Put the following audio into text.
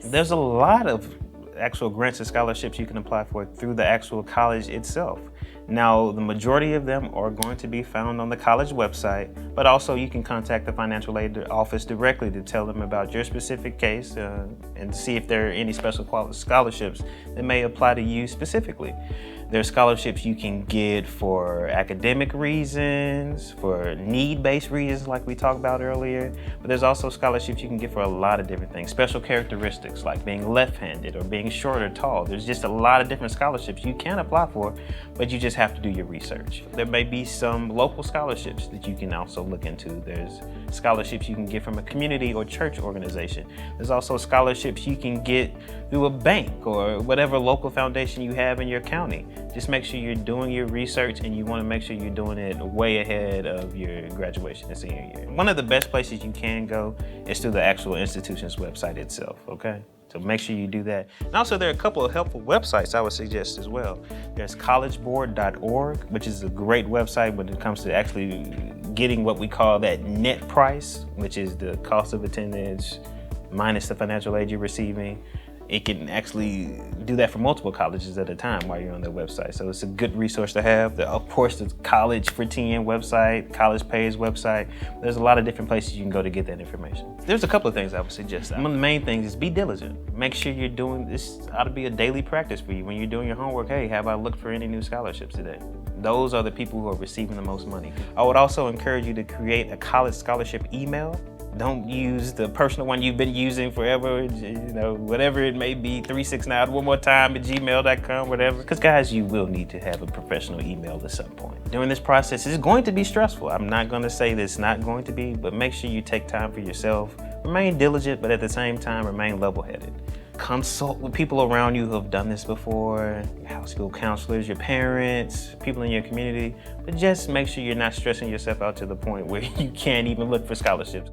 There's a lot of actual grants and scholarships you can apply for through the actual college itself. Now, the majority of them are going to be found on the college website, but also you can contact the financial aid office directly to tell them about your specific case and see if there are any special scholarships that may apply to you specifically. There are scholarships you can get for academic reasons, for need-based reasons like we talked about earlier, but there's also scholarships you can get for a lot of different things. Special characteristics like being left-handed or being short or tall. There's just a lot of different scholarships you can apply for, but you just have to do your research. There may be some local scholarships that you can also look into. There's scholarships you can get from a community or church organization. There's also scholarships you can get through a bank or whatever local foundation you have in your county. Just make sure you're doing your research, and you want to make sure you're doing it way ahead of your graduation and senior year. One of the best places you can go is through the actual institution's website itself, okay? So make sure you do that. And also there are a couple of helpful websites I would suggest as well. There's collegeboard.org, which is a great website when it comes to actually getting what we call that net price, which is the cost of attendance minus the financial aid you're receiving. It can actually do that for multiple colleges at a time while you're on their website. So it's a good resource to have. Of course, the College for TN website, College Pays website. There's a lot of different places you can go to get that information. There's a couple of things I would suggest. One of the main things is be diligent. Make sure you're doing this. Ought to be a daily practice for you when you're doing your homework. Hey, have I looked for any new scholarships today? Those are the people who are receiving the most money. I would also encourage you to create a college scholarship email. Don't use the personal one you've been using forever, whatever it may be, 369 one more time at gmail.com, whatever. Because guys, you will need to have a professional email at some point. During this process, it's going to be stressful. I'm not going to say that it's not going to be, but make sure you take time for yourself. Remain diligent, but at the same time, remain level-headed. Consult with people around you who have done this before, your house school counselors, your parents, people in your community, but just make sure you're not stressing yourself out to the point where you can't even look for scholarships.